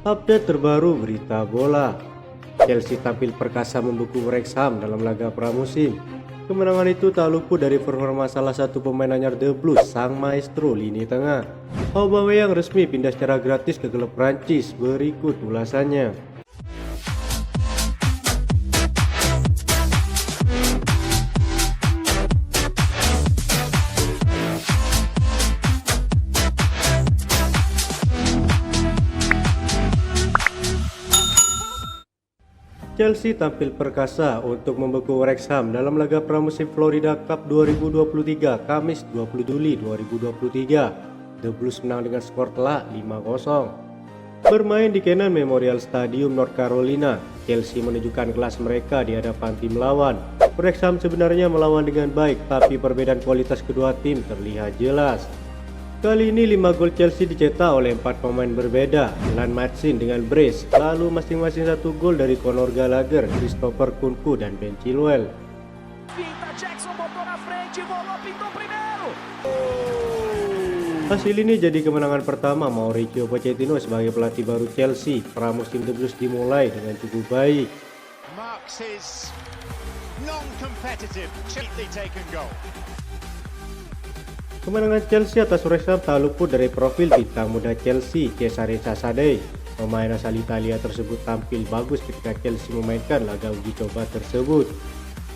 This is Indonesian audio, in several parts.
Update terbaru berita bola. Chelsea tampil perkasa membekuk Wrexham dalam laga pramusim. Kemenangan itu tak luput dari performa salah satu pemain anyar The Blues, sang maestro lini tengah. Aubameyang resmi pindah secara gratis ke klub Prancis. Berikut ulasannya. Chelsea tampil perkasa untuk membekuk Wrexham dalam laga pramusim Florida Cup 2023 Kamis 20 Juli 2023. The Blues menang dengan skor telak 5-0. Bermain di Kenan Memorial Stadium, North Carolina, Chelsea menunjukkan kelas mereka di hadapan tim lawan. Wrexham sebenarnya melawan dengan baik, tapi perbedaan kualitas kedua tim terlihat jelas. Kali ini 5 gol Chelsea dicetak oleh 4 pemain berbeda, Lan Maatsen dengan brace, lalu masing-masing 1 gol dari Conor Gallagher, Christopher Nkunku, dan Ben Chilwell. Hasil ini jadi kemenangan pertama Mauricio Pochettino sebagai pelatih baru Chelsea. Pramusim The Blues dimulai dengan cukup baik. Kemenangan Chelsea atas Wrexham tak luput dari profil bintang muda Chelsea, Cesare Casadei. Pemain asal Italia tersebut tampil bagus ketika Chelsea memainkan laga uji coba tersebut.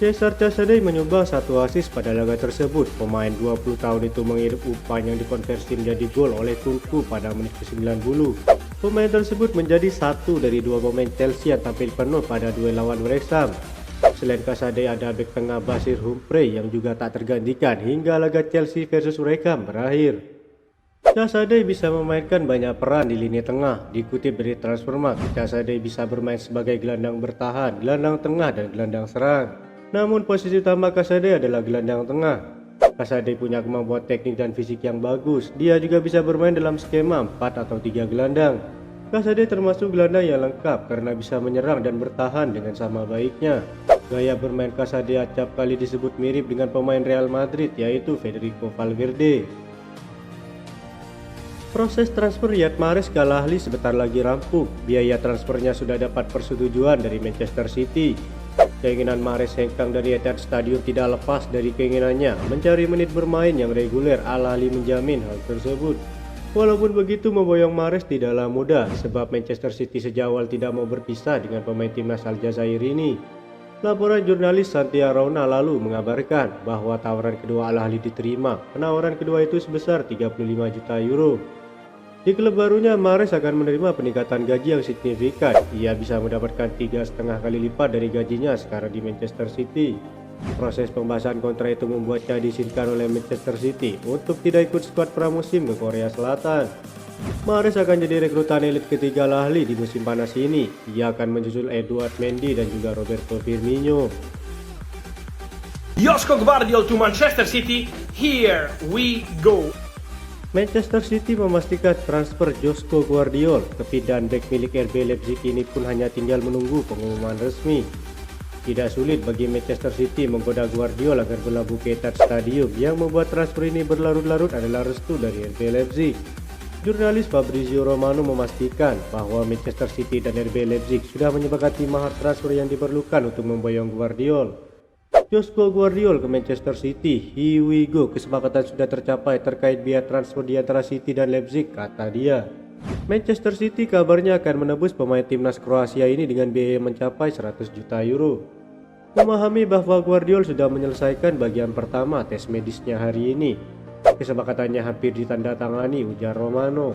Cesare Casadei menyumbang 1 assist pada laga tersebut. Pemain 20 tahun itu mengirim umpan yang dikonversi menjadi gol oleh Nkunku pada menit ke-90. Pemain tersebut menjadi satu dari 2 pemain Chelsea yang tampil penuh pada duel lawan Wrexham. Selain Casadei, ada bek tengah Basir Humphrey yang juga tak tergantikan hingga laga Chelsea versus Wrexham berakhir. Casadei bisa memainkan banyak peran di lini tengah. Dikutip dari Transfermarkt, Casadei bisa bermain sebagai gelandang bertahan, gelandang tengah, dan gelandang serang. Namun posisi utama Casadei adalah gelandang tengah. Casadei punya kemampuan teknik dan fisik yang bagus. Dia juga bisa bermain dalam skema 4 atau 3 gelandang. Casadei termasuk gelandang yang lengkap karena bisa menyerang dan bertahan dengan sama baiknya. Gaya bermain Casadei acap kali disebut mirip dengan pemain Real Madrid, yaitu Federico Valverde. Proses transfer Riyad Mahrez ke Al Ahly sebentar lagi rampung. Biaya transfernya sudah dapat persetujuan dari Manchester City. Keinginan Mahrez hengkang dari Etihad Stadium tidak lepas dari keinginannya mencari menit bermain yang reguler. Al Ahly menjamin hal tersebut. Walaupun begitu, memboyong Mahrez tidaklah mudah sebab Manchester City sejak awal tidak mau berpisah dengan pemain timnas Aljazair ini. Laporan jurnalis Santia Rauna lalu mengabarkan bahwa tawaran kedua Al Ahly diterima. Penawaran kedua itu sebesar 35 juta euro. Di klub barunya, Mahrez akan menerima peningkatan gaji yang signifikan. Ia bisa mendapatkan 3,5 kali lipat dari gajinya sekarang di Manchester City. Proses pembahasan kontrak itu membuatnya diizinkan oleh Manchester City untuk tidak ikut skuad pramusim ke Korea Selatan. Mahrez akan jadi rekrutan elit ketiga Al Ahly di musim panas ini. Ia akan menyusul Edouard Mendy dan juga Roberto Firmino. Josko Gvardiol to Manchester City, here we go. Manchester City memastikan transfer Josko Gvardiol. Kepindahan bek milik RB Leipzig ini pun hanya tinggal menunggu pengumuman resmi. Tidak sulit bagi Manchester City menggoda Gvardiol agar berlabuh ke Etihad Stadium. Yang membuat transfer ini berlarut-larut adalah restu dari RB Leipzig. Jurnalis Fabrizio Romano memastikan bahwa Manchester City dan RB Leipzig sudah menyepakati mahar transfer yang diperlukan untuk memboyong Gvardiol. Josko Gvardiol ke Manchester City, here we go. Kesepakatan sudah tercapai terkait biaya transfer di antara City dan Leipzig, kata dia. Manchester City kabarnya akan menebus pemain timnas Kroasia ini dengan biaya mencapai 100 juta euro. Memahami bahwa Gvardiol sudah menyelesaikan bagian pertama tes medisnya hari ini. Kesepakatannya hampir ditandatangani, ujar Romano.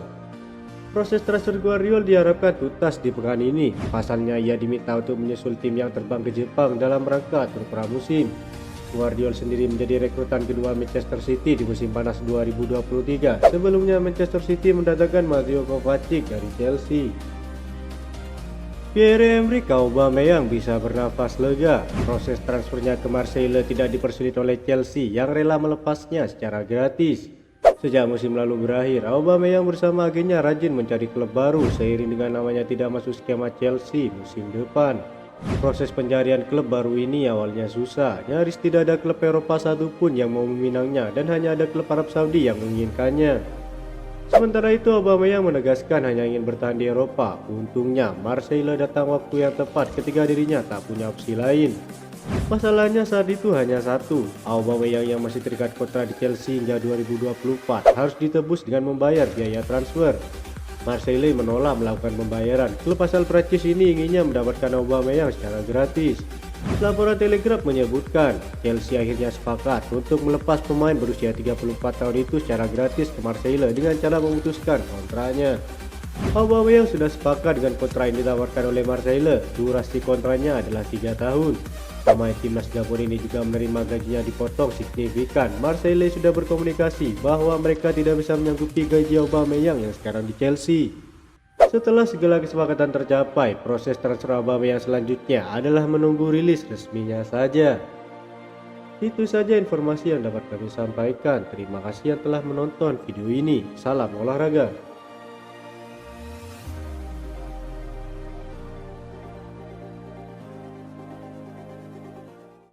Proses transfer Gvardiol diharapkan tuntas di pekan ini. Pasalnya ia diminta untuk menyusul tim yang terbang ke Jepang dalam rangka tur pramusim. Gvardiol sendiri menjadi rekrutan kedua Manchester City di musim panas 2023. Sebelumnya Manchester City mendatangkan Mario Kovacic dari Chelsea. Pierre-Emerick Aubameyang bisa bernafas lega. Proses transfernya ke Marseille tidak dipersulit oleh Chelsea yang rela melepasnya secara gratis. Sejak musim lalu berakhir, Aubameyang bersama agennya rajin mencari klub baru seiring dengan namanya tidak masuk skema Chelsea musim depan. Proses pencarian klub baru ini awalnya susah. Nyaris tidak ada klub Eropa satupun yang mau meminangnya dan hanya ada klub Arab Saudi yang menginginkannya. Sementara itu, Aubameyang menegaskan hanya ingin bertahan di Eropa. Untungnya, Marseille datang waktu yang tepat ketika dirinya tak punya opsi lain. Masalahnya saat itu hanya satu, Aubameyang yang masih terikat kontrak di Chelsea hingga 2024 harus ditebus dengan membayar biaya transfer. Marseille menolak melakukan pembayaran. Klub asal Prancis ini inginnya mendapatkan Aubameyang secara gratis. Laporan Telegraph menyebutkan, Chelsea akhirnya sepakat untuk melepas pemain berusia 34 tahun itu secara gratis ke Marseille dengan cara memutuskan kontraknya. Aubameyang sudah sepakat dengan kontrak yang ditawarkan oleh Marseille. Durasi kontraknya adalah 3 tahun. Pemain timnas Gabon ini juga menerima gajinya dipotong signifikan. Marseille sudah berkomunikasi bahwa mereka tidak bisa menyanggupi gaji Aubameyang yang sekarang di Chelsea. Setelah segala kesepakatan tercapai, proses transfer Aubameyang selanjutnya adalah menunggu rilis resminya saja. Itu saja informasi yang dapat kami sampaikan. Terima kasih yang telah menonton video ini. Salam olahraga.